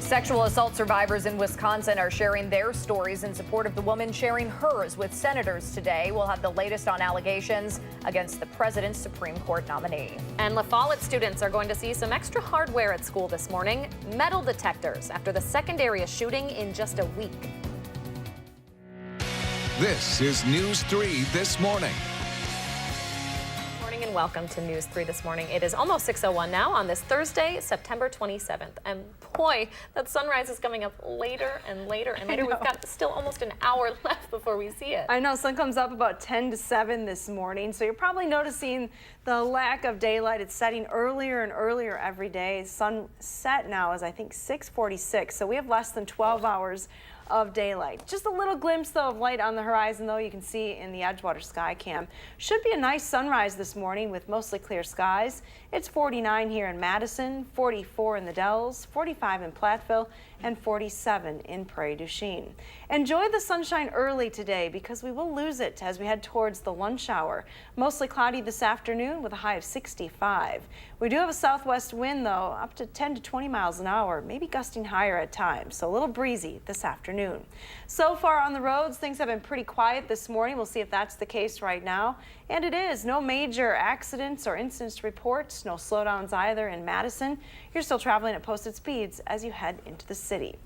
Sexual assault survivors in Wisconsin are sharing their stories in support of the woman sharing hers with senators today. We'll have the latest on allegations against the president's Supreme Court nominee. And La Follette students are going to see some extra hardware at school this morning, metal detectors, after the second area shooting in just a week. This is News 3 This Morning. And welcome to News 3 This Morning. It is almost 6:01 now on this Thursday, September 27th. And boy, that sunrise is coming up later and later and later. We've got still almost an hour left before we see it. I know, sun comes up about 10 to 7 this morning, so you're probably noticing the lack of daylight. It's setting earlier and earlier every day. Sunset now is, I think, 6:46, so we have less than 12 hours of daylight. Just a little glimpse though of light on the horizon though, you can see in the Edgewater sky cam. Should be a nice sunrise this morning with mostly clear skies. It's 49 here in Madison, 44 in the Dells, 45 in Platteville, and 47 in Prairie du Chien. Enjoy the sunshine early today because we will lose it as we head towards the lunch hour. Mostly cloudy this afternoon with a high of 65. We do have a southwest wind though, up to 10 to 20 miles an hour, maybe gusting higher at times, so a little breezy this afternoon. So far on the roads, things have been pretty quiet this morning. We'll see if that's the case right now. And it is. No major accidents or incidents to report. No slowdowns either in Madison. You're still traveling at posted speeds as you head into the city.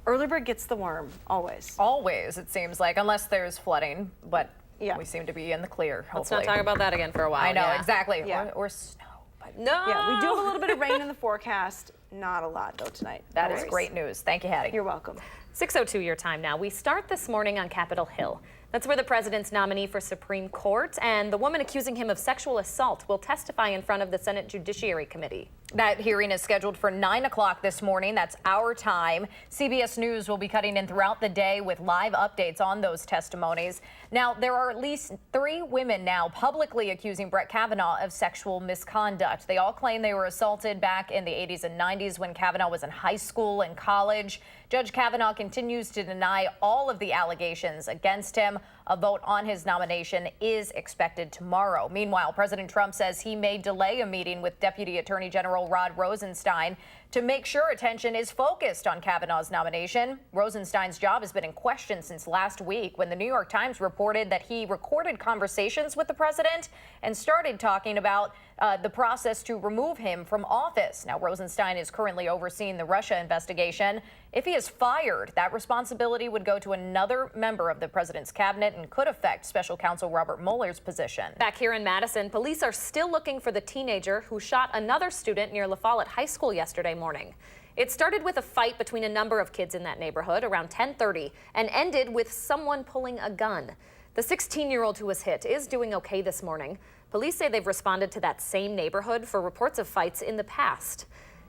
Early bird gets the worm, always. Always, it seems like, unless there's flooding, but yeah, we seem to be in the clear, hopefully. Let's not talk about that again for a while. I know, exactly. Yeah. Or snow. But no! Yeah, we do have a little bit of rain in the forecast. Not a lot, though, tonight. That is great news. Thank you, Hattie. You're welcome. 6:02 your time now. We start this morning on Capitol Hill. That's where the president's nominee for Supreme Court and the woman accusing him of sexual assault will testify in front of the Senate Judiciary Committee. That hearing is scheduled for 9 o'clock this morning. That's our time. CBS News will be cutting in throughout the day with live updates on those testimonies. Now, there are at least 3 women now publicly accusing Brett Kavanaugh of sexual misconduct. They all claim they were assaulted back in the 80s and 90s when Kavanaugh was in high school and college. Judge Kavanaugh continues to deny all of the allegations against him. A vote on his nomination is expected tomorrow. Meanwhile, President Trump says he may delay a meeting with Deputy Attorney General Rod Rosenstein to make sure attention is focused on Kavanaugh's nomination. Rosenstein's job has been in question since last week when the New York Times reported that he recorded conversations with the president and started talking about the process to remove him from office. Now, Rosenstein is currently overseeing the Russia investigation. If he is fired, that responsibility would go to another member of the president's cabinet and could affect Special Counsel Robert Mueller's position. Back here in Madison, police are still looking for the teenager who shot another student near La Follette High School yesterday morning. It started with a fight between a number of kids in that neighborhood around 10:30 and ended with someone pulling a gun. The 16-year-old who was hit is doing okay this morning. Police say they've responded to that same neighborhood for reports of fights in the past.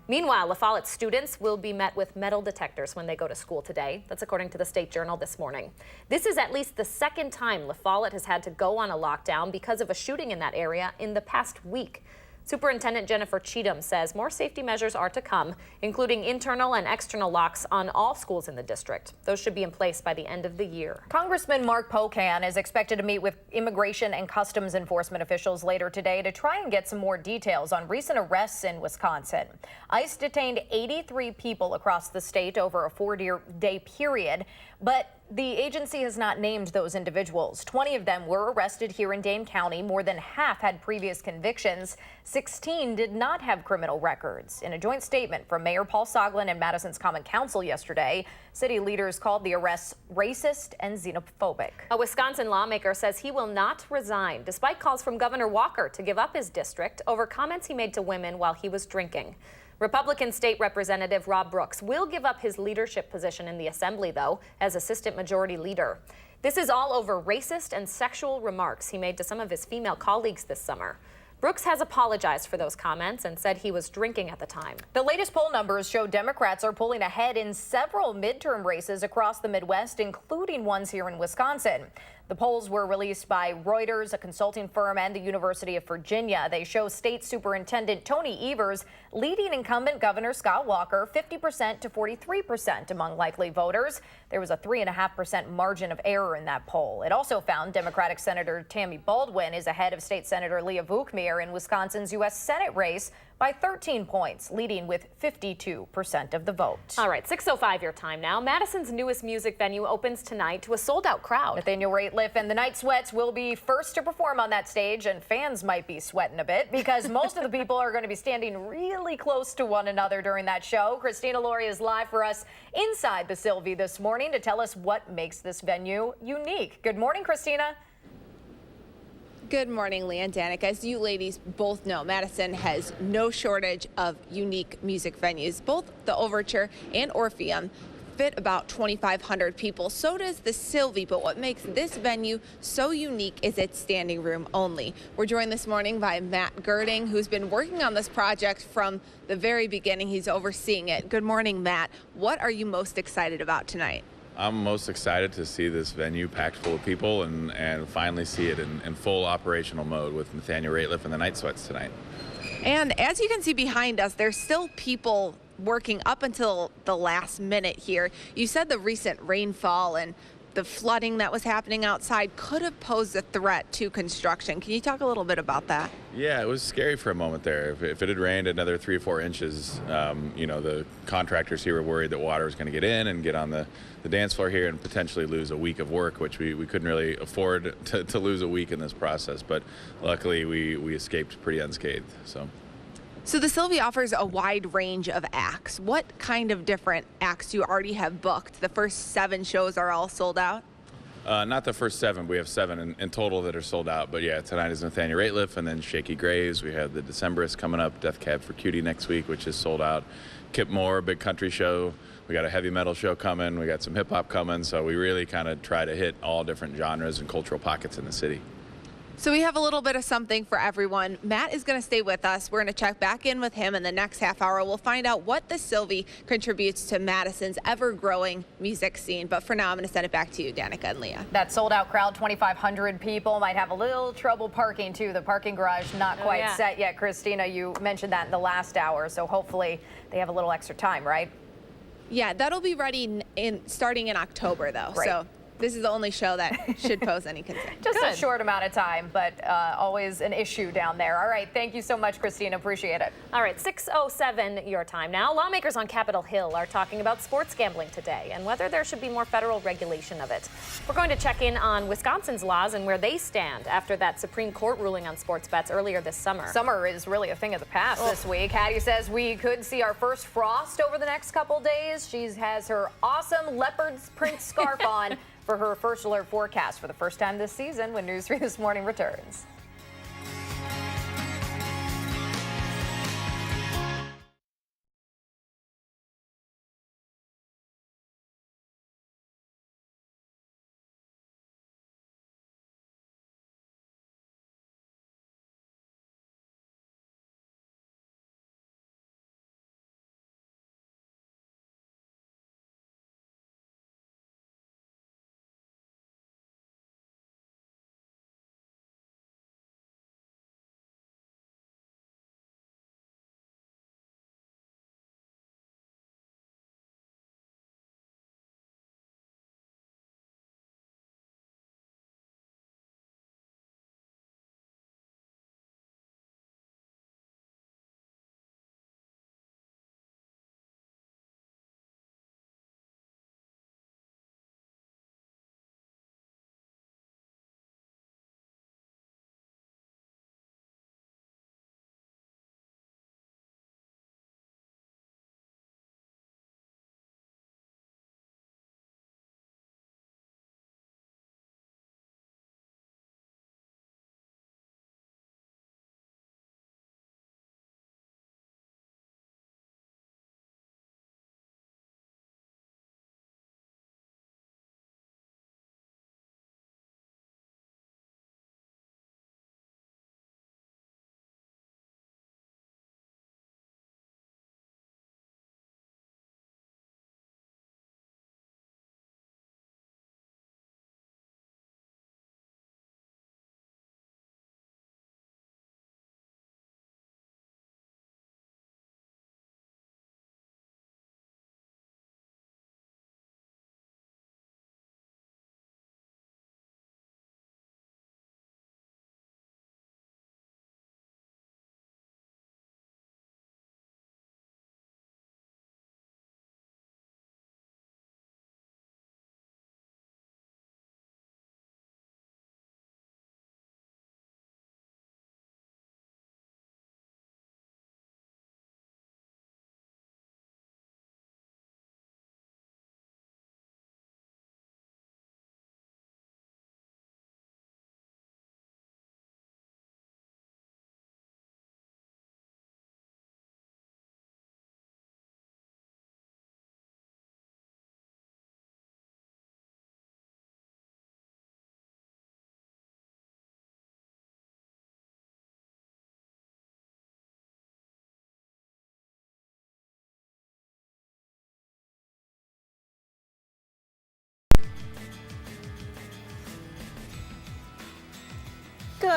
Meanwhile, La Follette students will be met with metal detectors when they go to school today. That's according to the State Journal this morning. This is at least the second time La Follette has had to go on a lockdown because of a shooting in that area in the past week. Superintendent Jennifer Cheatham says more safety measures are to come, including internal and external locks on all schools in the district. Those should be in place by the end of the year. Congressman Mark Pocan is expected to meet with Immigration and Customs Enforcement officials later today to try and get some more details on recent arrests in Wisconsin. ICE detained 83 people across the state over a 4-day period, but the agency has not named those individuals. 20 of them were arrested here in Dane County. More than half had previous convictions. 16 did not have criminal records. In a joint statement from Mayor Paul Soglin and Madison's Common Council yesterday, city leaders called the arrests racist and xenophobic. A Wisconsin lawmaker says he will not resign, despite calls from Governor Walker to give up his district over comments he made to women while he was drinking. Republican State Representative Rob Brooks will give up his leadership position in the Assembly, though, as Assistant Majority Leader. This is all over racist and sexual remarks he made to some of his female colleagues this summer. Brooks has apologized for those comments and said he was drinking at the time. The latest poll numbers show Democrats are pulling ahead in several midterm races across the Midwest, including ones here in Wisconsin. The polls were released by Reuters, a consulting firm, and the University of Virginia. They show State Superintendent Tony Evers leading incumbent Governor Scott Walker 50% to 43% among likely voters. There was a 3.5% margin of error in that poll. It also found Democratic Senator Tammy Baldwin is ahead of State Senator Leah Vukmir there in Wisconsin's U.S. Senate race by 13 points, leading with 52% of the vote. All right, 6:05 your time now. Madison's newest music venue opens tonight to a sold-out crowd. Nathaniel Rateliff and the Night Sweats will be first to perform on that stage, and fans might be sweating a bit because most of the people are going to be standing really close to one another during that show. Christina Laurie is live for us inside the Sylvie this morning to tell us what makes this venue unique. Good morning, Christina. Good morning, Leah and Danica. As you ladies both know, Madison has no shortage of unique music venues. Both the Overture and Orpheum fit about 2,500 people. So does the Sylvie, but what makes this venue so unique is its standing room only. We're joined this morning by Matt Girding, who's been working on this project from the very beginning. He's overseeing it. Good morning, Matt. What are you most excited about tonight? I'm most excited to see this venue packed full of people and finally see it in full operational mode with Nathaniel Rateliff and the Night Sweats tonight. And as you can see behind us, there's still people working up until the last minute here. You said the recent rainfall and the flooding that was happening outside could have posed a threat to construction. Can you talk a little bit about that? Yeah, it was scary for a moment there. If it had rained another 3 or 4 inches, the contractors here were worried that water was going to get in and get on the dance floor here and potentially lose a week of work, which we couldn't really afford to lose a week in this process. But luckily, we escaped pretty unscathed. So the Sylvie offers a wide range of acts. What kind of different acts do you already have booked? The first 7 shows are all sold out? Not the first 7. We have 7 in total that are sold out. But yeah, tonight is Nathaniel Rateliff and then Shaky Graves. We have the Decemberists coming up, Death Cab for Cutie next week, which is sold out. Kip Moore, big country show. We got a heavy metal show coming. We got some hip hop coming. So we really kind of try to hit all different genres and cultural pockets in the city. So we have a little bit of something for everyone. Matt is going to stay with us. We're going to check back in with him in the next half hour. We'll find out what the Sylvie contributes to Madison's ever-growing music scene. But for now, I'm going to send it back to you, Danica and Leah. That sold-out crowd, 2,500 people, might have a little trouble parking, too. The parking garage not quite set yet. Christina, you mentioned that in the last hour, so hopefully they have a little extra time, right? Yeah, that'll be ready starting in October, though. Great. So this is the only show that should pose any concern. Just a short amount of time, but always an issue down there. All right, thank you so much, Christina. Appreciate it. All right, 6:07 your time now. Lawmakers on Capitol Hill are talking about sports gambling today and whether there should be more federal regulation of it. We're going to check in on Wisconsin's laws and where they stand after that Supreme Court ruling on sports bets earlier this summer. Summer is really a thing of the past this week. Hattie says we could see our first frost over the next couple days. She has her awesome leopard print scarf on for her first alert forecast for the first time this season when News 3 This Morning returns.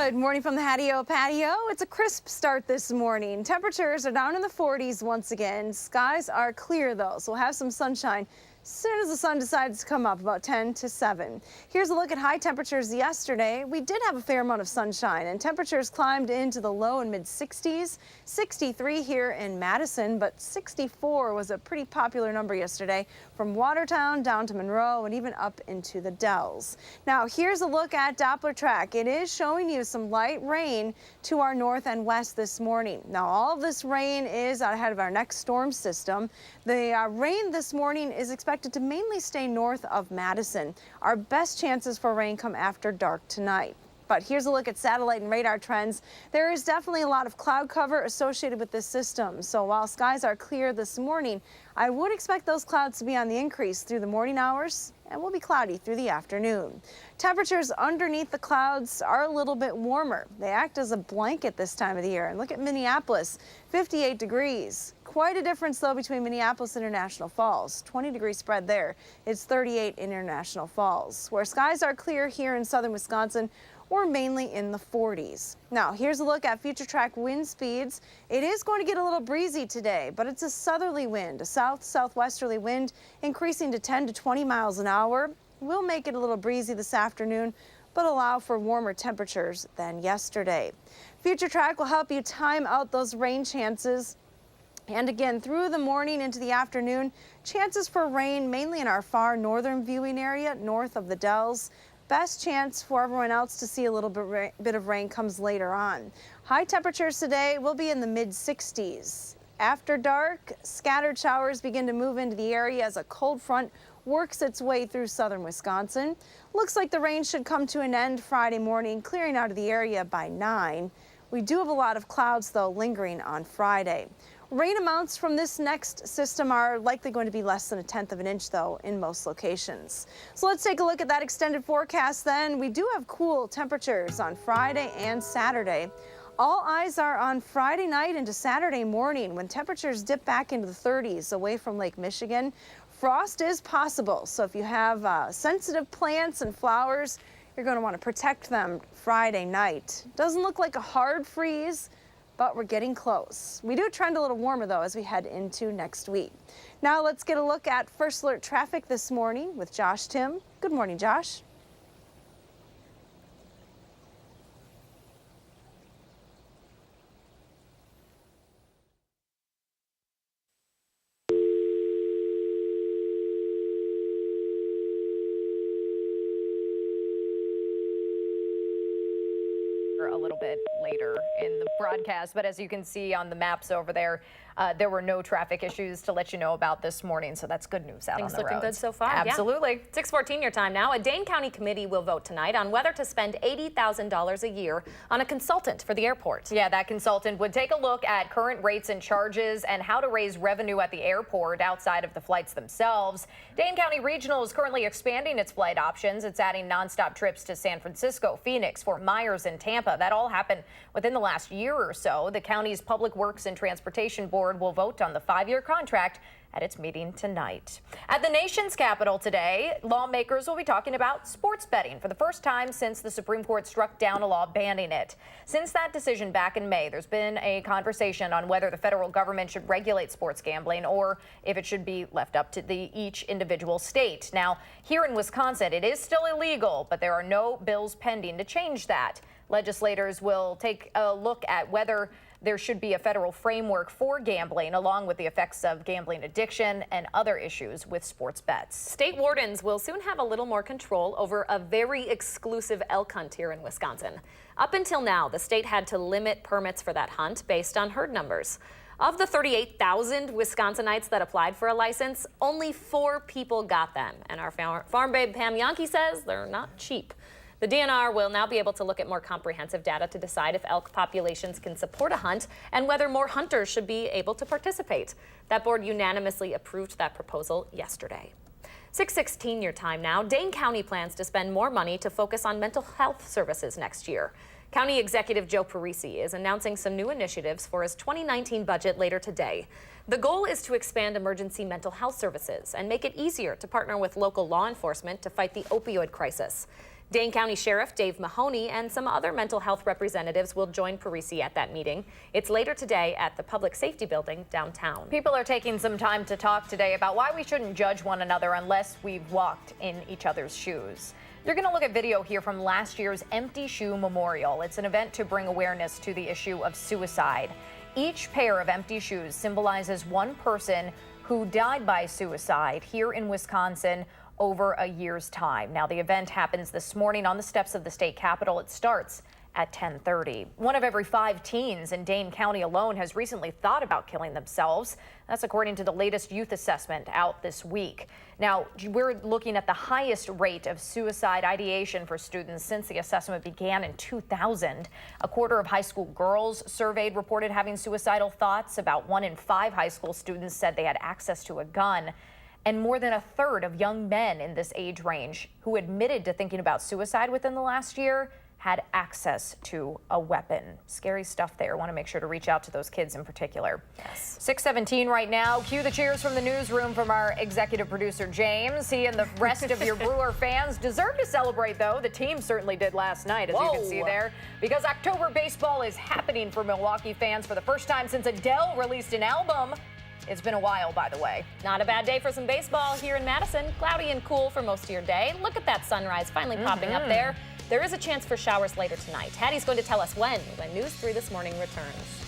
Good morning from the patio. It's a crisp start this morning. Temperatures are down in the 40s once again. Skies are clear though, so we'll have some sunshine as soon as the sun decides to come up, about 10 to 7. Here's a look at high temperatures yesterday. We did have a fair amount of sunshine and temperatures climbed into the low and mid 60s. 63 here in Madison, but 64 was a pretty popular number yesterday from Watertown down to Monroe and even up into the Dells. Now here's a look at Doppler track. It is showing you some light rain to our north and west this morning. Now all of this rain is out ahead of our next storm system. The rain this morning is expected to mainly stay north of Madison. Our best chances for rain come after dark tonight. But here's a look at satellite and radar trends. There is definitely a lot of cloud cover associated with this system. So while skies are clear this morning, I would expect those clouds to be on the increase through the morning hours and will be cloudy through the afternoon. Temperatures underneath the clouds are a little bit warmer. They act as a blanket this time of the year. And look at Minneapolis, 58 degrees. Quite a difference though between Minneapolis and International Falls. 20-degree spread there. It's 38 in International Falls. Where skies are clear here in southern Wisconsin, we're mainly in the 40s. Now, here's a look at future track wind speeds. It is going to get a little breezy today, but it's a southerly wind, a southwesterly wind increasing to 10 to 20 miles an hour. Will make it a little breezy this afternoon, but allow for warmer temperatures than yesterday. Future track will help you time out those rain chances. And again, through the morning into the afternoon, chances for rain mainly in our far northern viewing area, north of the Dells. Best chance for everyone else to see a little bit of rain comes later on. High temperatures today will be in the mid 60s. After dark, scattered showers begin to move into the area as a cold front works its way through southern Wisconsin. Looks like the rain should come to an end Friday morning, clearing out of the area by 9. We do have a lot of clouds though lingering on Friday. Rain amounts from this next system are likely going to be less than 1/10 of an inch, though, in most locations. So let's take a look at that extended forecast then. We do have cool temperatures on Friday and Saturday. All eyes are on Friday night into Saturday morning when temperatures dip back into the 30s away from Lake Michigan. Frost is possible, so if you have sensitive plants and flowers, you're going to want to protect them Friday night. Doesn't look like a hard freeze, but we're getting close. We do trend a little warmer though as we head into next week. Now let's get a look at First Alert traffic this morning with Josh Tim. Good morning, Josh. A little bit later in the broadcast, but as you can see on the maps over there, there were no traffic issues to let you know about this morning, so that's good news out on the roads. Things looking good so far. Absolutely. Yeah. 6:14 your time now. A Dane County committee will vote tonight on whether to spend $80,000 a year on a consultant for the airport. Yeah, that consultant would take a look at current rates and charges and how to raise revenue at the airport outside of the flights themselves. Dane County Regional is currently expanding its flight options. It's adding nonstop trips to San Francisco, Phoenix, Fort Myers, and Tampa. That all happened within the last year or so. The county's Public Works and Transportation Board will vote on the 5-year contract at its meeting tonight. At the nation's capital today, lawmakers will be talking about sports betting for the first time since the Supreme Court struck down a law banning it. Since that decision back in May, there's been a conversation on whether the federal government should regulate sports gambling or if it should be left up to each individual state. Now, here in Wisconsin, it is still illegal, but there are no bills pending to change that. Legislators will take a look at whether there should be a federal framework for gambling, along with the effects of gambling addiction and other issues with sports bets. State wardens will soon have a little more control over a very exclusive elk hunt here in Wisconsin. Up until now, the state had to limit permits for that hunt based on herd numbers. Of the 38,000 Wisconsinites that applied for a license, only 4 people got them. And our farm babe Pam Yankee says they're not cheap. The DNR will now be able to look at more comprehensive data to decide if elk populations can support a hunt and whether more hunters should be able to participate. That board unanimously approved that proposal yesterday. 6:16 your time now. Dane County plans to spend more money to focus on mental health services next year. County Executive Joe Parisi is announcing some new initiatives for his 2019 budget later today. The goal is to expand emergency mental health services and make it easier to partner with local law enforcement to fight the opioid crisis. Dane County Sheriff Dave Mahoney and some other mental health representatives will join Parisi at that meeting. It's later today at the Public Safety Building downtown. People are taking some time to talk today about why we shouldn't judge one another unless we've walked in each other's shoes. You're going to look at video here from last year's Empty Shoe Memorial. It's an event to bring awareness to the issue of suicide. Each pair of empty shoes symbolizes one person who died by suicide here in Wisconsin over a year's time. Now, the event happens this morning on the steps of the state capitol. It starts at 10:30. One of every 5 teens in Dane County alone has recently thought about killing themselves. That's according to the latest youth assessment out this week. Now, we're looking at the highest rate of suicide ideation for students since the assessment began in 2000. A quarter of high school girls surveyed reported having suicidal thoughts. About 1 in 5 high school students said they had access to a gun. And more than a third of young men in this age range who admitted to thinking about suicide within the last year had access to a weapon. Scary stuff there. Want to make sure to reach out to those kids in particular. Yes. 6:17 right now. Cue the cheers from the newsroom from our executive producer, James. He and the rest of your Brewer fans deserve to celebrate, though. The team certainly did last night, as you can see there, because October baseball is happening for Milwaukee fans for the first time since Adele released an album. It's been a while, by the way. Not a bad day for some baseball here in Madison. Cloudy and cool for most of your day. Look at that sunrise finally popping up there. There is a chance for showers later tonight. Hattie's going to tell us when News 3 This Morning returns.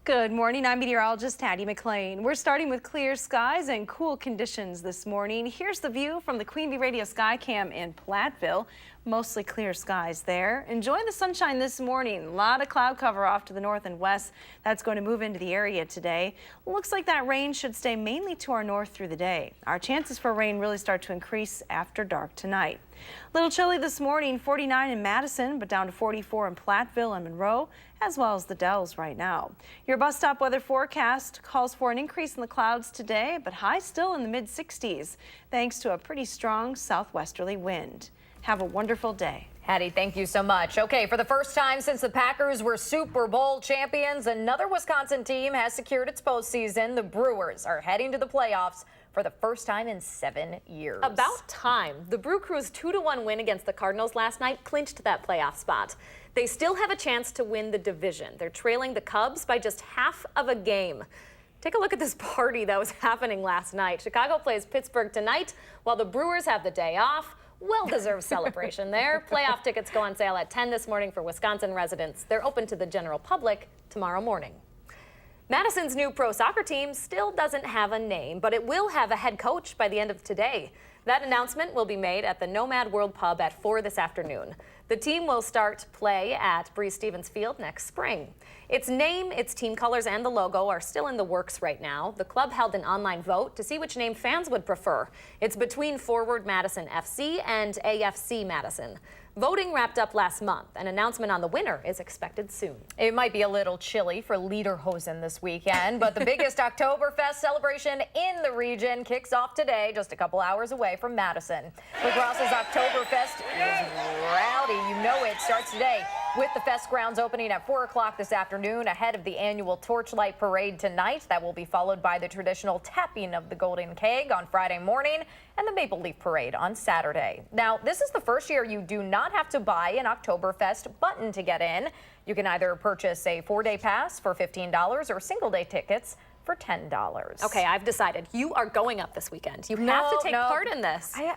Good morning, I'm meteorologist Hattie McLean. We're starting with clear skies and cool conditions this morning. Here's the view from the Queen Bee Radio Skycam in Platteville. Mostly clear skies there. Enjoying the sunshine this morning. A lot of cloud cover off to the north and west. That's going to move into the area today. Looks like that rain should stay mainly to our north through the day. Our chances for rain really start to increase after dark tonight. A little chilly this morning, 49 in Madison, but down to 44 in Platteville and Monroe, as well as the Dells right now. Your bus stop weather forecast calls for an increase in the clouds today, but highs still in the mid-60s, thanks to a pretty strong southwesterly wind. Have a wonderful day. Hattie, thank you so much. Okay, for the first time since the Packers were Super Bowl champions, another Wisconsin team has secured its postseason. The Brewers are heading to the playoffs for the first time in 7 years. About time. The Brew Crew's 2-1 win against the Cardinals last night clinched that playoff spot. They still have a chance to win the division. They're trailing the Cubs by just half of a game. Take a look at this party that was happening last night. Chicago plays Pittsburgh tonight while the Brewers have the day off. Well-deserved celebration there. Playoff tickets go on sale at 10 this morning for Wisconsin residents. They're open to the general public tomorrow morning. Madison's new pro soccer team still doesn't have a name, but it will have a head coach by the end of today. That announcement will be made at the Nomad World Pub at 4 this afternoon. The team will start play at Breese Stevens Field next spring. Its name, its team colors, and the logo are still in the works right now. The club held an online vote to see which name fans would prefer. It's between Forward Madison FC and AFC Madison. Voting wrapped up last month. An announcement on the winner is expected soon. It might be a little chilly for Lederhosen this weekend, but the biggest Oktoberfest celebration in the region kicks off today, just a couple hours away from Madison. Lacrosse's Oktoberfest is rowdy. You know it starts today with the fest grounds opening at 4 o'clock this afternoon ahead of the annual Torchlight Parade tonight. That will be followed by the traditional tapping of the Golden Keg on Friday morning and the Maple Leaf Parade on Saturday. Now, this is the first year you do not have to buy an Oktoberfest button to get in. You can either purchase a 4-day pass for $15 or single-day tickets for $10. Okay, I've decided. You are going up this weekend. You have to take part in this. I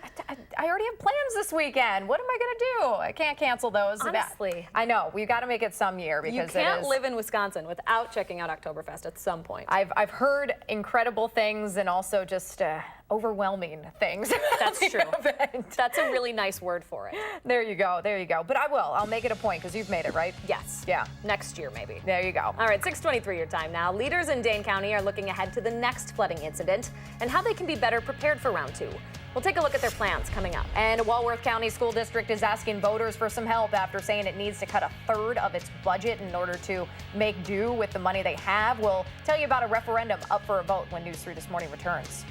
already have plans this weekend. What am I going to do? I can't cancel those. Honestly. I know. We've got to make it some year because you can't live in Wisconsin without checking out Oktoberfest at some point. I've heard incredible things and also just overwhelming things. That's true. That's a really nice word for it. There you go. There you go. But I will. I'll make it a point because you've made it, right? Yes. Yeah. Next year, maybe. There you go. All right, 6:23 your time now. Leaders in Dane County are looking ahead to the next flooding incident and how they can be better prepared for round 2. We'll take a look at their plans coming up. And Walworth County School District is asking voters for some help after saying it needs to cut a third of its budget in order to make do with the money they have. We'll tell you about a referendum up for a vote when News 3 This Morning returns.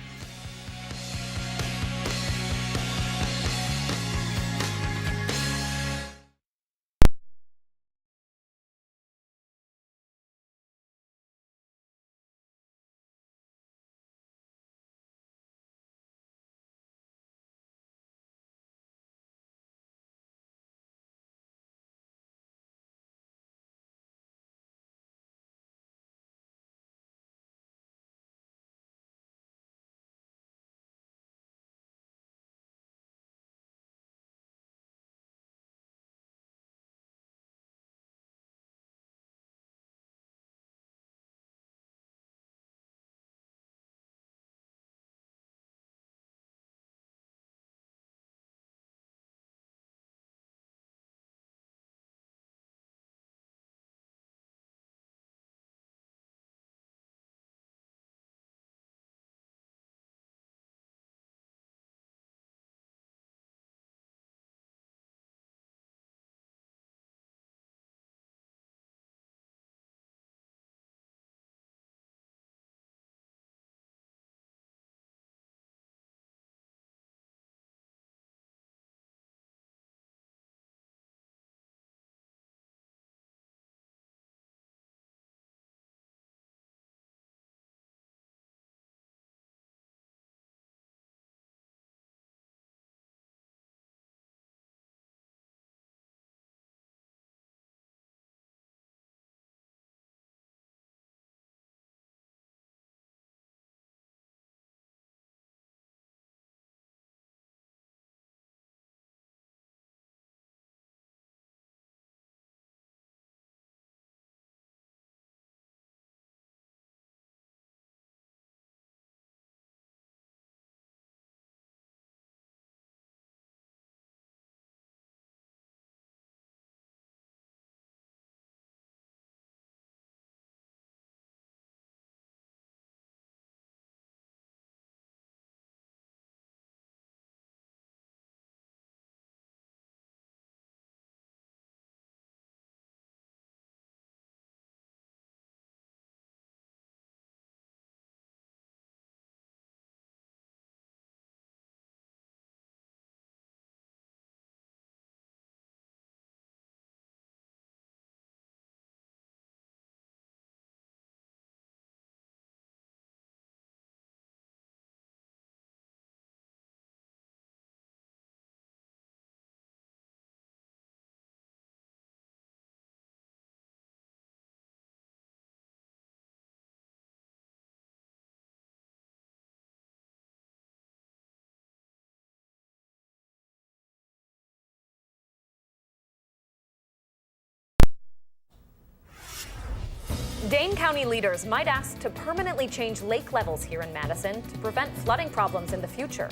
Dane County leaders might ask to permanently change lake levels here in Madison to prevent flooding problems in the future.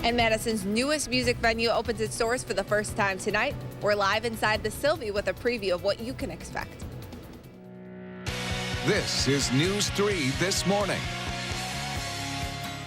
And Madison's newest music venue opens its doors for the first time tonight. We're live inside the Sylvie with a preview of what you can expect. This is News 3 This Morning.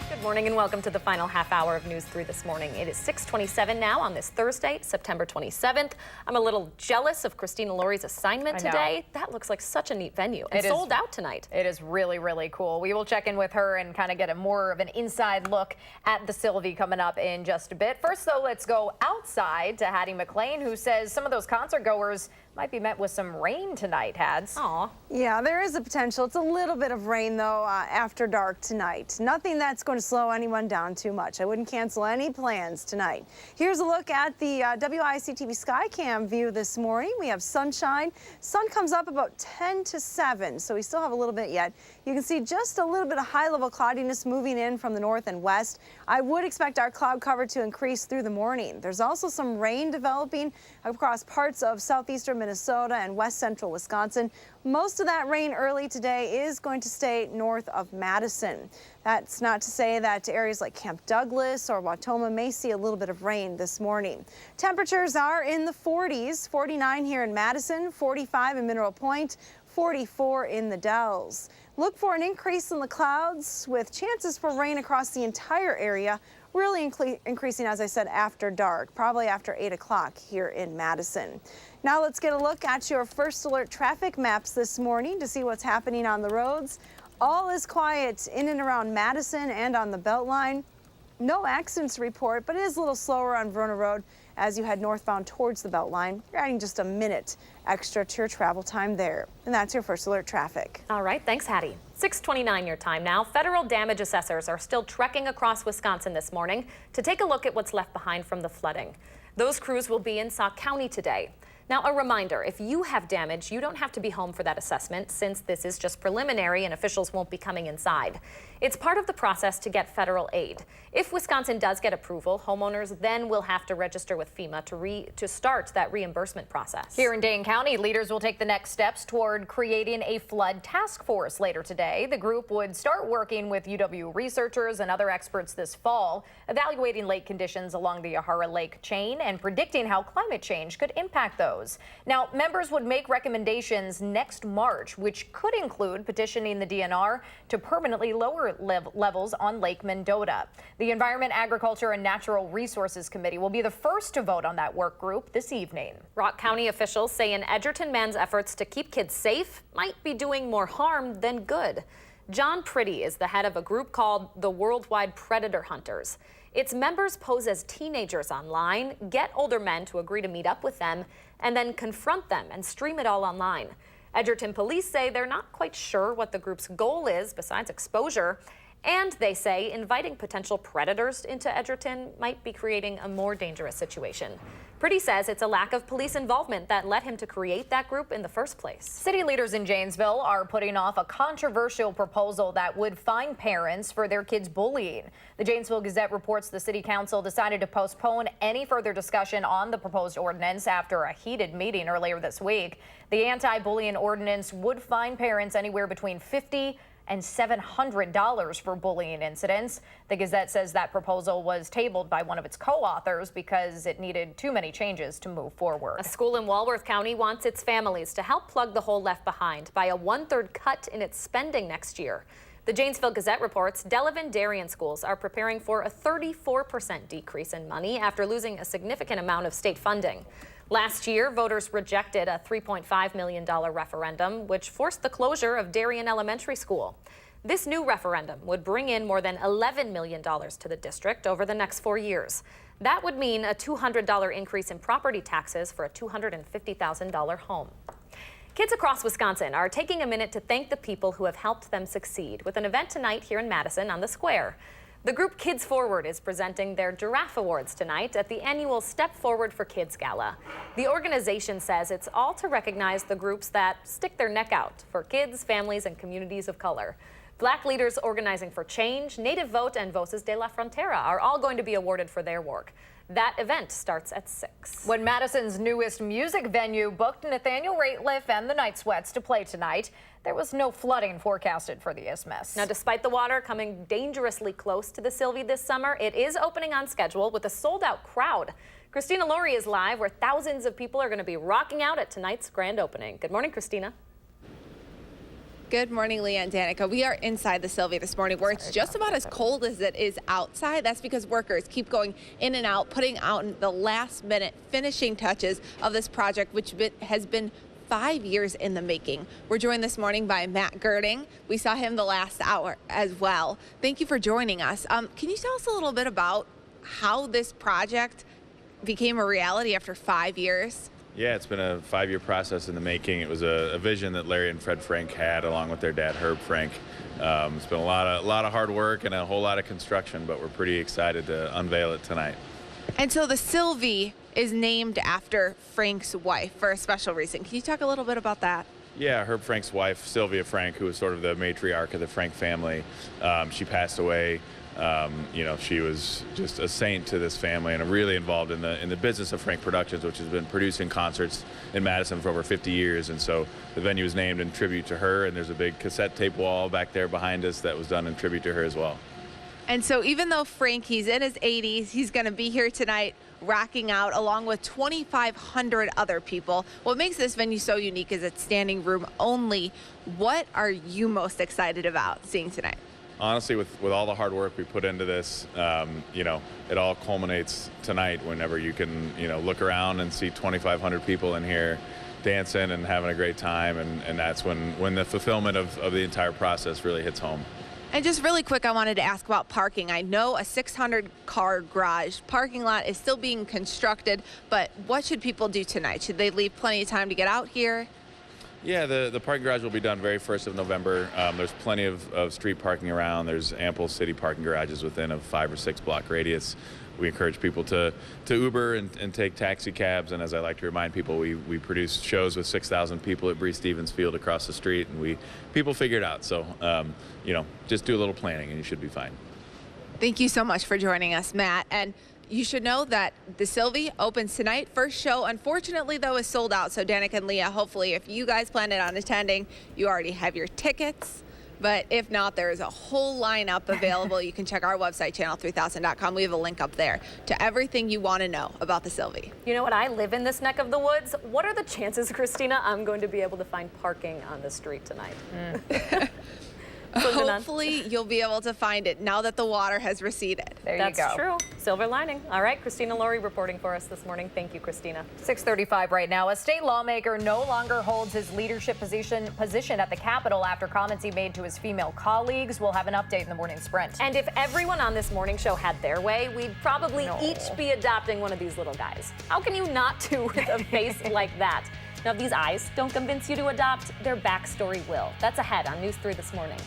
Good morning and welcome to the final half hour of News 3 This Morning. It is 6:27 now on this Thursday, September 27th. I'm a little jealous of Christina Laurie's assignment today. That looks like such a neat venue. It sold out tonight. It is really, really cool. We will check in with her and kind of get a more of an inside look at the Sylvie coming up in just a bit. First, though, let's go outside to Hattie McLean, who says some of those concert goers might be met with some rain tonight, Hads. Aw. Yeah, there is a potential. It's a little bit of rain, though, after dark tonight. Nothing that's going to slow anyone down too much. I wouldn't cancel any plans tonight. Here's a look at the WISC-TV Skycam view this morning. We have sunshine. Sun comes up about 10 to 7, so we still have a little bit yet. You can see just a little bit of high-level cloudiness moving in from the north and west. I would expect our cloud cover to increase through the morning. There's also some rain developing across parts of southeastern Minnesota and west central Wisconsin. Most of that rain early today is going to stay north of Madison. That's not to say that areas like Camp Douglas or Wautoma may see a little bit of rain this morning. Temperatures are in the 40s, 49 here in Madison, 45 in Mineral Point, 44 in the Dells. Look for an increase in the clouds with chances for rain across the entire area, really increasing, as I said, after dark, probably after 8 o'clock here in Madison. Now let's get a look at your first alert traffic maps this morning to see what's happening on the roads. All is quiet in and around Madison and on the Beltline. No accidents to report, but it is a little slower on Verona Road as you head northbound towards the Beltline. You're adding just a minute extra to your travel time there. And that's your first alert traffic. All right, thanks, Hattie. 6:29 your time now. Federal damage assessors are still trekking across Wisconsin this morning to take a look at what's left behind from the flooding. Those crews will be in Sauk County today. Now, a reminder, if you have damage, you don't have to be home for that assessment since this is just preliminary and officials won't be coming inside. It's part of the process to get federal aid. If Wisconsin does get approval, homeowners then will have to register with FEMA to start that reimbursement process. Here in Dane County, leaders will take the next steps toward creating a flood task force later today. The group would start working with UW researchers and other experts this fall, evaluating lake conditions along the Yahara Lake chain and predicting how climate change could impact those. Now, members would make recommendations next March, which could include petitioning the DNR to permanently lower levels on Lake Mendota. The Environment, Agriculture, and Natural Resources Committee will be the first to vote on that work group this evening. Rock County officials say an Edgerton man's efforts to keep kids safe might be doing more harm than good. John Pretty is the head of a group called the Worldwide Predator Hunters. Its members pose as teenagers online, get older men to agree to meet up with them, and then confront them and stream it all online. Edgerton police say they're not quite sure what the group's goal is besides exposure, and they say inviting potential predators into Edgerton might be creating a more dangerous situation. Pretty says it's a lack of police involvement that led him to create that group in the first place. City leaders in Janesville are putting off a controversial proposal that would fine parents for their kids' bullying. The Janesville Gazette reports the city council decided to postpone any further discussion on the proposed ordinance after a heated meeting earlier this week. The anti-bullying ordinance would fine parents anywhere between $50 and $700 for bullying incidents. The Gazette says that proposal was tabled by one of its co-authors because it needed too many changes to move forward. A school in Walworth County wants its families to help plug the hole left behind by a 1/3 cut in its spending next year. The Janesville Gazette reports Delavan Darien schools are preparing for a 34% decrease in money after losing a significant amount of state funding. Last year, voters rejected a $3.5 million referendum, which forced the closure of Darien Elementary School. This new referendum would bring in more than $11 million to the district over the next 4 years. That would mean a $200 increase in property taxes for a $250,000 home. Kids across Wisconsin are taking a minute to thank the people who have helped them succeed with an event tonight here in Madison on the Square. The group Kids Forward is presenting their Giraffe Awards tonight at the annual Step Forward for Kids Gala. The organization says it's all to recognize the groups that stick their neck out for kids, families, and communities of color. Black Leaders Organizing for Change, Native Vote, and Voces de la Frontera are all going to be awarded for their work. That event starts at 6. When Madison's newest music venue booked Nathaniel Rateliff and the Night Sweats to play tonight, there was no flooding forecasted for the isthmus. Now, despite the water coming dangerously close to the Sylvie this summer, it is opening on schedule with a sold-out crowd. Christina Laurie is live where thousands of people are going to be rocking out at tonight's grand opening. Good morning, Christina. Good morning, Leah and Danica. We are inside the Sylvie this morning where it's just about as cold as it is outside. That's because workers keep going in and out, putting out the last minute finishing touches of this project, which has been 5 years in the making. We're joined this morning by Matt Girding. We saw him the last hour as well. Thank you for joining us. Can you tell us a little bit about how this project became a reality after 5 years? Yeah, it's been a 5-year process in the making. It was a vision that Larry and Fred Frank had along with their dad, Herb Frank. It's been a lot of hard work and a whole lot of construction, but we're pretty excited to unveil it tonight. And so the Sylvie is named after Frank's wife for a special reason. Can you talk a little bit about that? Yeah, Herb Frank's wife, Sylvia Frank, who was sort of the matriarch of the Frank family, she passed away. She was just a saint to this family and really involved in the business of Frank Productions, which has been producing concerts in Madison for over 50 years. And so the venue is named in tribute to her, and there's a big cassette tape wall back there behind us that was done in tribute to her as well. And so even though Frank, he's in his 80s, he's going to be here tonight rocking out along with 2,500 other people. What makes this venue so unique is it's standing room only. What are you most excited about seeing tonight? Honestly, with all the hard work we put into this, it all culminates tonight whenever you can, look around and see 2,500 people in here dancing and having a great time. And that's when the fulfillment of the entire process really hits home. And just really quick, I wanted to ask about parking. I know a 600-car garage parking lot is still being constructed, but what should people do tonight? Should they leave plenty of time to get out here? Yeah, the parking garage will be done very 1st of November. There's plenty of street parking around. There's ample city parking garages within a 5 or 6 block radius. We encourage people to Uber and take taxi cabs. And as I like to remind people, we produce shows with 6,000 people at Bree Stevens Field across the street, and people figure it out. So, just do a little planning and you should be fine. Thank you so much for joining us, Matt. And you should know that the Sylvie opens tonight. First show, unfortunately, though, is sold out. So Danica and Leah, hopefully, if you guys planned on attending, you already have your tickets. But if not, there is a whole lineup available. You can check our website, channel3000.com. We have a link up there to everything you want to know about the Sylvie. You know what? I live in this neck of the woods. What are the chances, Christina, I'm going to be able to find parking on the street tonight? Hopefully, you'll be able to find it now that the water has receded. There you go. That's true. Silver lining. All right, Christina Laurie reporting for us this morning. Thank you, Christina. 6:35 right now. A state lawmaker no longer holds his leadership position at the Capitol after comments he made to his female colleagues. We'll have an update in the morning sprint. And if everyone on this morning show had their way, we'd probably each be adopting one of these little guys. How can you not do with a face like that? Now, if these eyes don't convince you to adopt, their backstory will. That's ahead on News 3 this morning.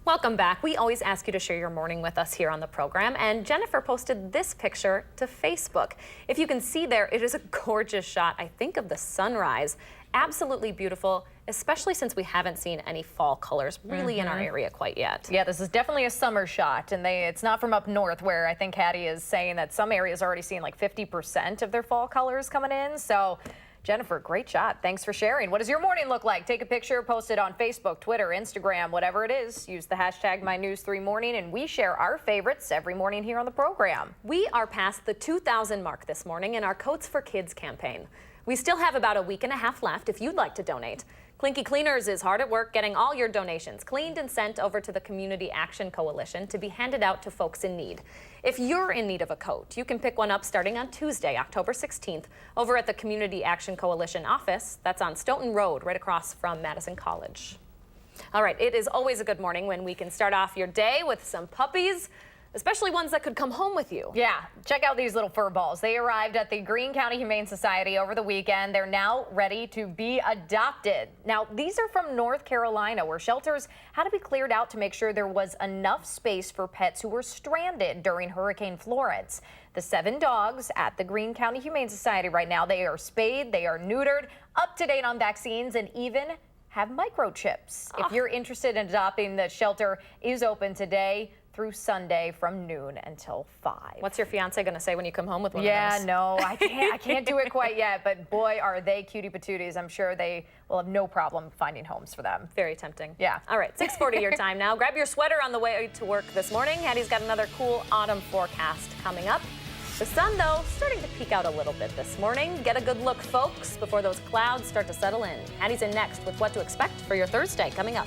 Welcome back. We always ask you to share your morning with us here on the program, and Jennifer posted this picture to Facebook. If you can see there, it is a gorgeous shot, I think, of the sunrise. Absolutely beautiful, especially since we haven't seen any fall colors really in our area quite yet. Yeah, this is definitely a summer shot, and it's not from up north where I think Hattie is saying that some areas are already seeing like 50% of their fall colors coming in. So Jennifer, great shot. Thanks for sharing. What does your morning look like? Take a picture, post it on Facebook, Twitter, Instagram, whatever it is. Use the hashtag MyNews3Morning, and we share our favorites every morning here on the program. We are past the 2,000 mark this morning in our Coats for Kids campaign. We still have about a week and a half left if you'd like to donate. Clinky Cleaners is hard at work getting all your donations cleaned and sent over to the Community Action Coalition to be handed out to folks in need. If you're in need of a coat, you can pick one up starting on Tuesday, October 16th, over at the Community Action Coalition office. That's on Stoughton Road, right across from Madison College. All right, it is always a good morning when we can start off your day with some puppies, especially ones that could come home with you. Yeah, check out these little fur balls. They arrived at the Greene County Humane Society over the weekend. They're now ready to be adopted. Now, these are from North Carolina, where shelters had to be cleared out to make sure there was enough space for pets who were stranded during Hurricane Florence. The 7 dogs at the Greene County Humane Society right now, they are spayed, they are neutered, up to date on vaccines, and even have microchips. If you're interested in adopting, the shelter is open today through Sunday from noon until 5. What's your fiance going to say when you come home with one of those? Yeah, no, I can't do it quite yet, but boy, are they cutie patooties. I'm sure they will have no problem finding homes for them. Very tempting. Yeah. All right, 6:40 your time now. Grab your sweater on the way to work this morning. Hattie's got another cool autumn forecast coming up. The sun, though, starting to peek out a little bit this morning. Get a good look, folks, before those clouds start to settle in. Hattie's in next with what to expect for your Thursday coming up.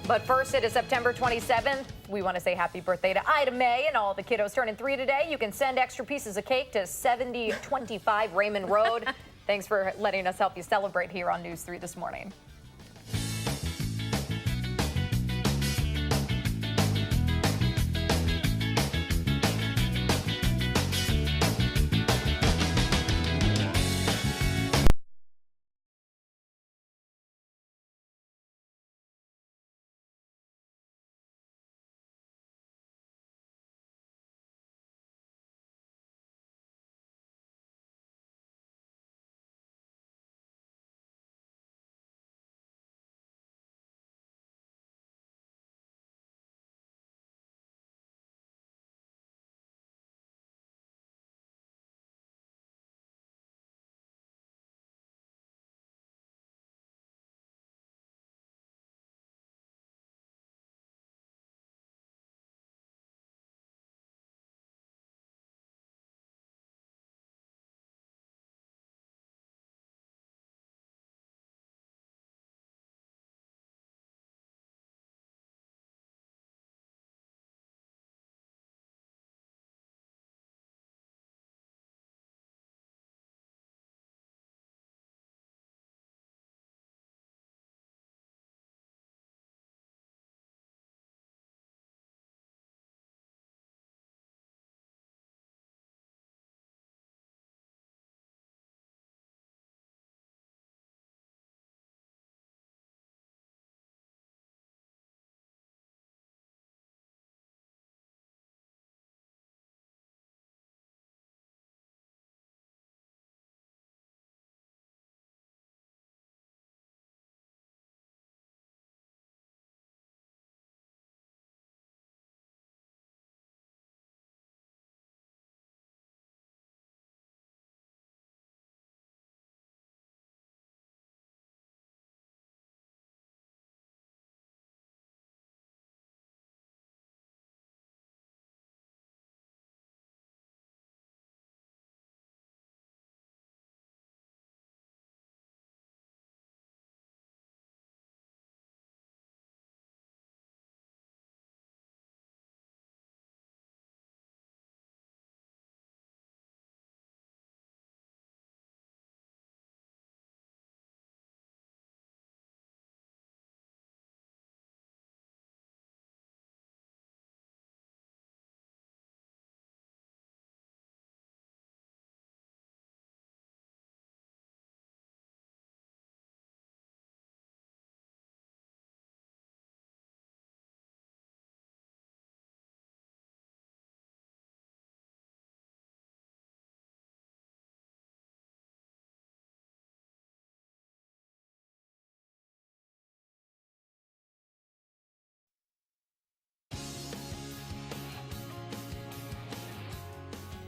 But first, it is September 27th. We want to say happy birthday to Ida May and all the kiddos turning 3 today. You can send extra pieces of cake to 7025 Raymond Road. Thanks for letting us help you celebrate here on News 3 this morning.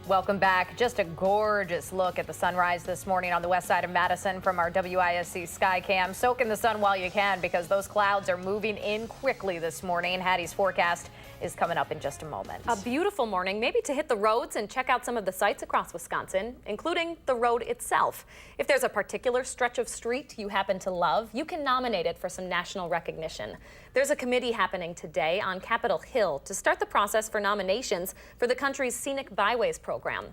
Welcome back. Just a gorgeous look at the sunrise this morning on the west side of Madison from our WISC sky cam. Soak in the sun while you can because those clouds are moving in quickly this morning. Hattie's forecast is coming up in just a moment. A beautiful morning, maybe to hit the roads and check out some of the sights across Wisconsin, including the road itself. If there's a particular stretch of street you happen to love, you can nominate it for some national recognition. There's a committee happening today on Capitol Hill to start the process for nominations for the country's Scenic Byways program.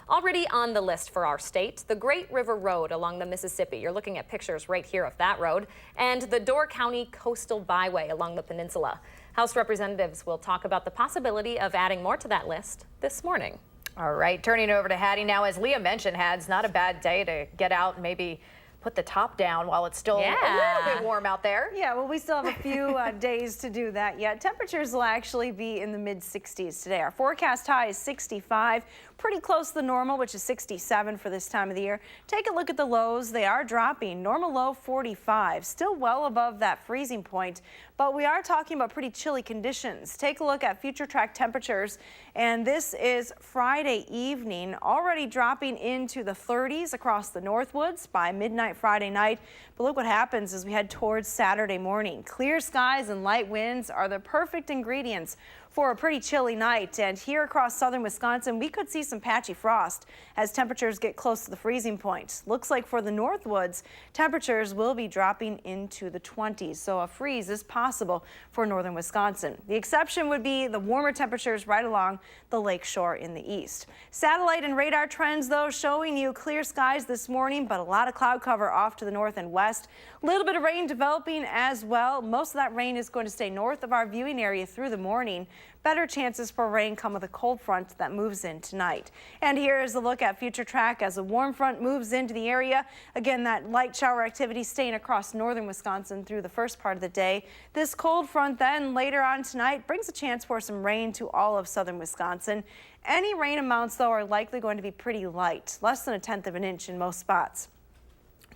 Already on the list for our state, the Great River Road along the Mississippi. You're looking at pictures right here of that road, and the Door County Coastal Byway along the peninsula. House representatives will talk about the possibility of adding more to that list this morning. All right, turning over to Hattie now. As Leah mentioned, it's not a bad day to get out and maybe put the top down while it's still a little bit warm out there. Yeah, well, we still have a few days to do that yet. Temperatures will actually be in the mid-60s today. Our forecast high is 65, pretty close to the normal, which is 67 for this time of the year. Take a look at the lows. They are dropping. Normal low 45, still well above that freezing point, but we are talking about pretty chilly conditions. Take a look at future track temperatures, and this is Friday evening, already dropping into the 30s across the Northwoods by midnight Friday night. But look what happens as we head towards Saturday morning. Clear skies and light winds are the perfect ingredients for a pretty chilly night, and here across southern Wisconsin we could see some patchy frost as temperatures get close to the freezing point. Looks like for the Northwoods, temperatures will be dropping into the 20s, so a freeze is possible for northern Wisconsin. The exception would be the warmer temperatures right along the lake shore in the east. Satellite and radar trends, though, showing you clear skies this morning, but a lot of cloud cover off to the north and west. A little bit of rain developing as well. Most of that rain is going to stay north of our viewing area through the morning. Better chances for rain come with a cold front that moves in tonight. And here is a look at future track as a warm front moves into the area. Again, that light shower activity staying across northern Wisconsin through the first part of the day. This cold front then later on tonight brings a chance for some rain to all of southern Wisconsin. Any rain amounts, though, are likely going to be pretty light, less than 1/10 of an inch in most spots.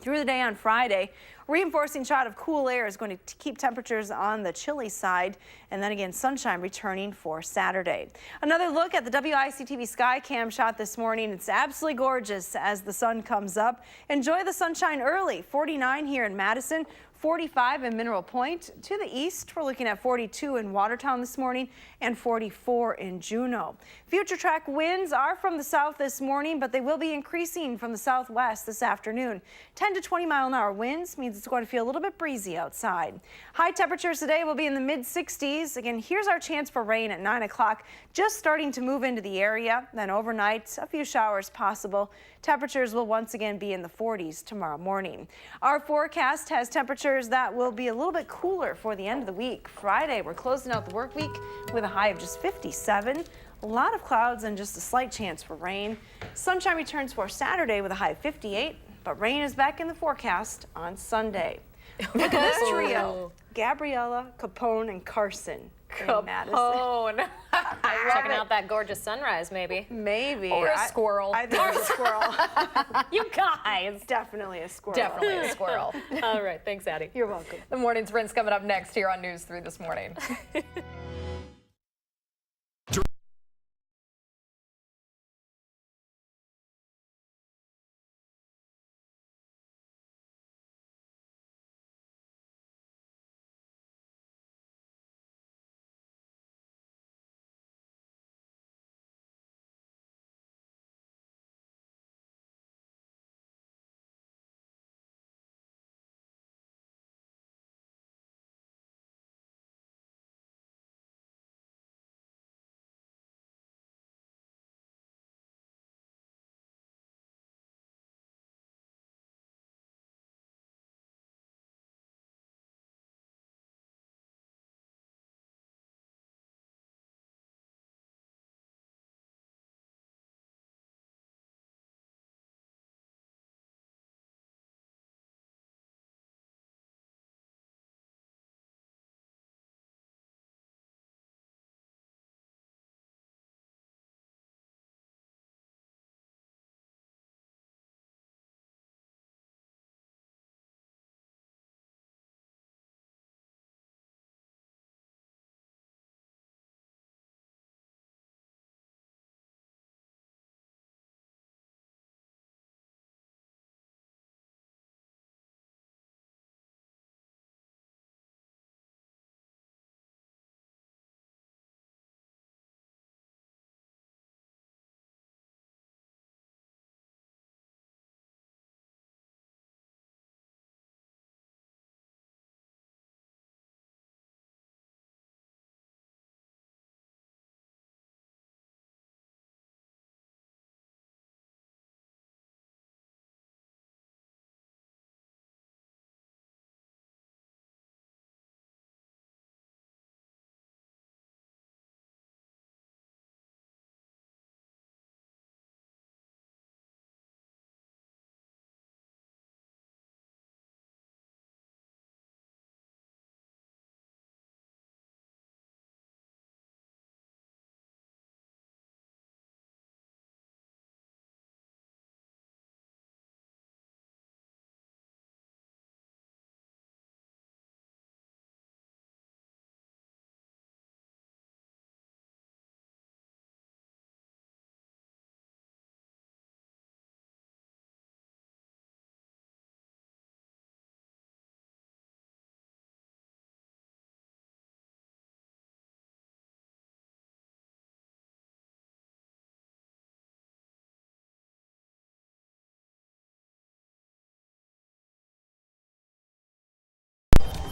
Through the day on Friday, reinforcing shot of cool air is going to keep temperatures on the chilly side, and then again sunshine returning for Saturday. Another look at the WISC-TV sky cam shot this morning. It's absolutely gorgeous as the sun comes up. Enjoy the sunshine early. 49 here in Madison, 45 in Mineral Point. To the east, we're looking at 42 in Watertown this morning and 44 in Juneau. Future track winds are from the south this morning, but they will be increasing from the southwest this afternoon. 10 to 20 mile an hour winds means it's going to feel a little bit breezy outside. High temperatures today will be in the mid-60s. Again, here's our chance for rain at 9 o'clock, just starting to move into the area. Then overnight, a few showers possible. Temperatures will once again be in the 40s tomorrow morning. Our forecast has temperatures that will be a little bit cooler for the end of the week. Friday, we're closing out the work week with a high of just 57. A lot of clouds and just a slight chance for rain. Sunshine returns for Saturday with a high of 58, but rain is back in the forecast on Sunday. Look at this trio: Gabriella, Capone, and Carson. In Madison. Checking out that gorgeous sunrise, maybe. Maybe. Or a squirrel. I think it's a squirrel. You guys. Definitely a squirrel. Definitely a squirrel. All right, thanks, Addie. You're welcome. The morning's rinse coming up next here on News 3 this morning.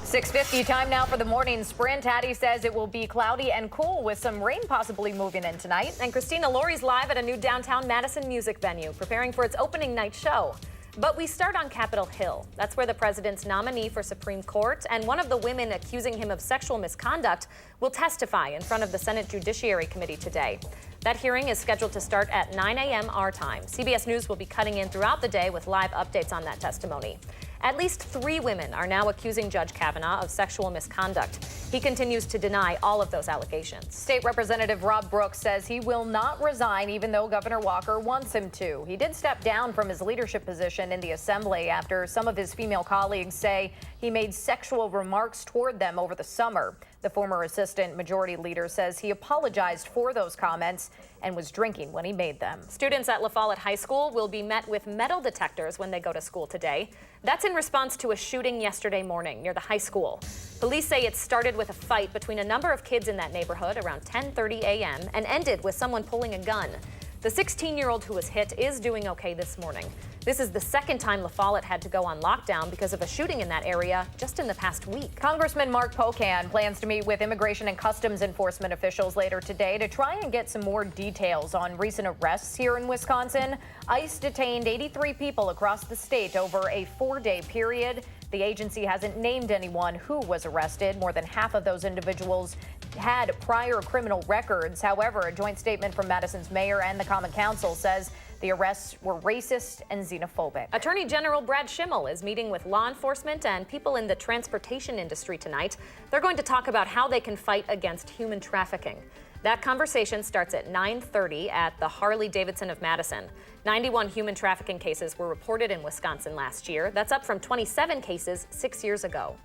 6:50 time now for the morning sprint. Hattie says it will be cloudy and cool with some rain possibly moving in tonight. And Christina Laurie's live at a new downtown Madison music venue, preparing for its opening night show. But we start on Capitol Hill. That's where the president's nominee for Supreme Court and one of the women accusing him of sexual misconduct will testify in front of the Senate Judiciary Committee today. That hearing is scheduled to start at 9 a.m. our time. CBS News will be cutting in throughout the day with live updates on that testimony. At least 3 women are now accusing Judge Kavanaugh of sexual misconduct. He continues to deny all of those allegations. State Representative Rob Brooks says he will not resign even though Governor Walker wants him to. He did step down from his leadership position in the Assembly after some of his female colleagues say he made sexual remarks toward them over the summer. The former Assistant Majority Leader says he apologized for those comments and was drinking when he made them. Students at La Follette High School will be met with metal detectors when they go to school today. That's in response to a shooting yesterday morning near the high school. Police say it started with a fight between a number of kids in that neighborhood around 10:30 a.m. and ended with someone pulling a gun. The 16-year-old who was hit is doing okay this morning. This is the second time La Follette had to go on lockdown because of a shooting in that area just in the past week. Congressman Mark Pocan plans to meet with Immigration and Customs Enforcement officials later today to try and get some more details on recent arrests here in Wisconsin. ICE detained 83 people across the state over a 4-day period. The agency hasn't named anyone who was arrested. More than half of those individuals had prior criminal records. However, a joint statement from Madison's mayor and the Common Council says the arrests were racist and xenophobic. Attorney General Brad Schimmel is meeting with law enforcement and people in the transportation industry tonight. They're going to talk about how they can fight against human trafficking. That conversation starts at 9:30 at the Harley-Davidson of Madison. 91 human trafficking cases were reported in Wisconsin last year. That's up from 27 cases 6 years ago.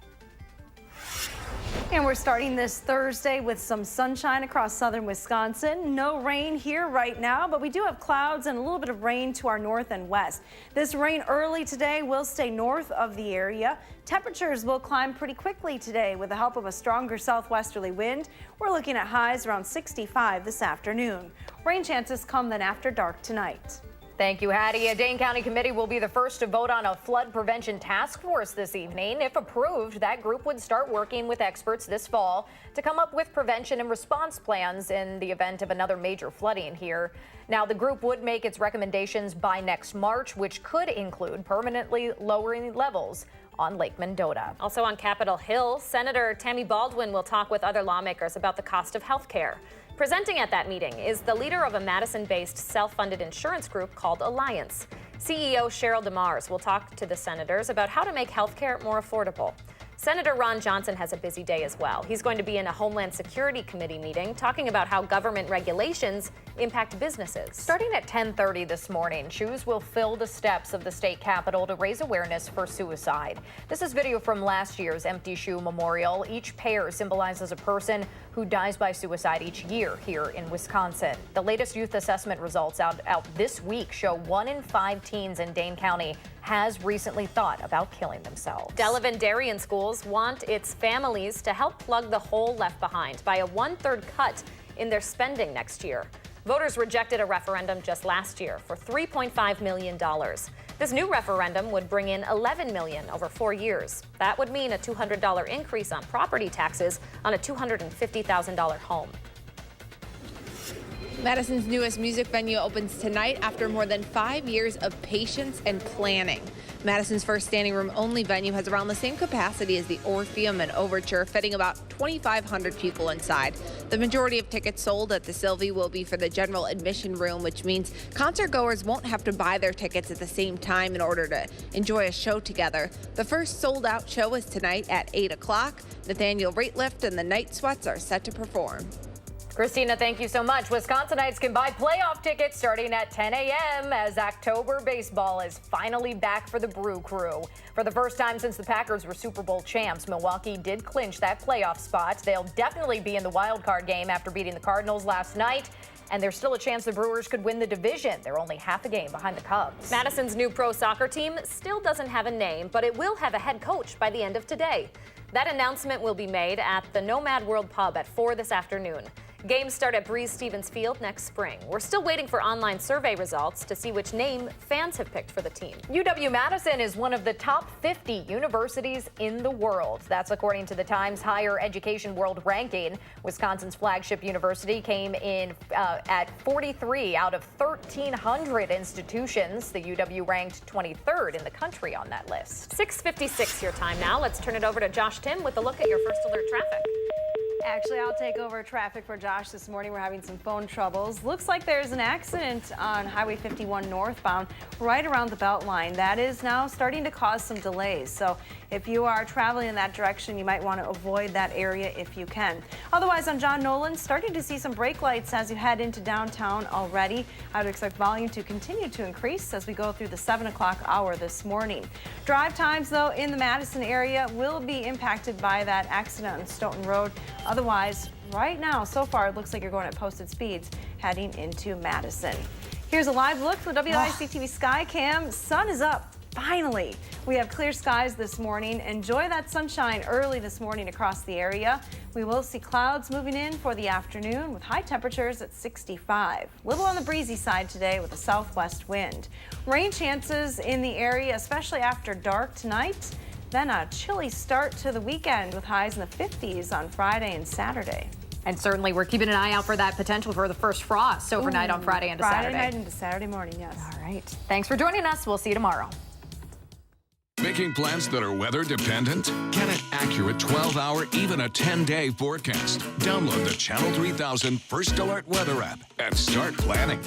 And we're starting this Thursday with some sunshine across southern Wisconsin. No rain here right now, but we do have clouds and a little bit of rain to our north and west. This rain early today will stay north of the area. Temperatures will climb pretty quickly today with the help of a stronger southwesterly wind. We're looking at highs around 65 this afternoon. Rain chances come then after dark tonight. Thank you, Hattie. A Dane County committee will be the first to vote on a flood prevention task force this evening. If approved, that group would start working with experts this fall to come up with prevention and response plans in the event of another major flooding here. Now, the group would make its recommendations by next March, which could include permanently lowering levels on Lake Mendota. Also on Capitol Hill, Senator Tammy Baldwin will talk with other lawmakers about the cost of health care. Presenting at that meeting is the leader of a Madison-based self-funded insurance group called Alliance. CEO Cheryl DeMars will talk to the senators about how to make health care more affordable. Senator Ron Johnson has a busy day as well. He's going to be in a Homeland Security Committee meeting talking about how government regulations impact businesses. Starting at 10:30 this morning, shoes will fill the steps of the state capitol to raise awareness for suicide. This is video from last year's Empty Shoe Memorial. Each pair symbolizes a person who dies by suicide each year here in Wisconsin. The latest youth assessment results out this week show 1 in 5 teens in Dane County has recently thought about killing themselves. Delavan Darien schools want its families to help plug the hole left behind by a 1/3 cut in their spending next year. Voters rejected a referendum just last year for $3.5 million. This new referendum would bring in $11 million over 4 years. That would mean a $200 increase on property taxes on a $250,000 home. Madison's newest music venue opens tonight after more than 5 years of patience and planning. Madison's first standing room only venue has around the same capacity as the Orpheum and Overture, fitting about 2,500 people inside. The majority of tickets sold at the Sylvie will be for the general admission room, which means concert goers won't have to buy their tickets at the same time in order to enjoy a show together. The first sold out show is tonight at 8 o'clock. Nathaniel Rateliff and the Night Sweats are set to perform. Christina, thank you so much. Wisconsinites can buy playoff tickets starting at 10 a.m. as October baseball is finally back for the Brew Crew. For the first time since the Packers were Super Bowl champs, Milwaukee did clinch that playoff spot. They'll definitely be in the wild card game after beating the Cardinals last night. And there's still a chance the Brewers could win the division. They're only half a game behind the Cubs. Madison's new pro soccer team still doesn't have a name, but it will have a head coach by the end of today. That announcement will be made at the Nomad World Pub at 4 this afternoon. Games start at Breeze-Stevens Field next spring. We're still waiting for online survey results to see which name fans have picked for the team. UW-Madison is one of the top 50 universities in the world. That's according to the Times Higher Education World Ranking. Wisconsin's flagship university came in at 43 out of 1,300 institutions. The UW ranked 23rd in the country on that list. 6:56 your time now. Let's turn it over to Josh Tim with a look at your first alert traffic. Actually, I'll take over traffic for Josh this morning. We're having some phone troubles. Looks like there's an accident on Highway 51 northbound right around the Beltline. That is now starting to cause some delays. So if you are traveling in that direction, you might want to avoid that area if you can. Otherwise, on John Nolan, starting to see some brake lights as you head into downtown already. I would expect volume to continue to increase as we go through the 7 o'clock hour this morning. Drive times, though, in the Madison area will be impacted by that accident on Stoughton Road. Otherwise, right now, so far, it looks like you're going at posted speeds heading into Madison. Here's a live look from the WISC-TV Sky Cam. Sun is up. Finally, we have clear skies this morning. Enjoy that sunshine early this morning across the area. We will see clouds moving in for the afternoon with high temperatures at 65. A little on the breezy side today with a southwest wind. Rain chances in the area, especially after dark tonight. Then a chilly start to the weekend with highs in the 50s on Friday and Saturday. And certainly we're keeping an eye out for that potential for the first frost overnight on Friday into Saturday. Friday night into Saturday morning, yes. All right. Thanks for joining us. We'll see you tomorrow. Making plans that are weather dependent? Get an accurate 12-hour, even a 10-day forecast. Download the Channel 3000 First Alert Weather app and start planning.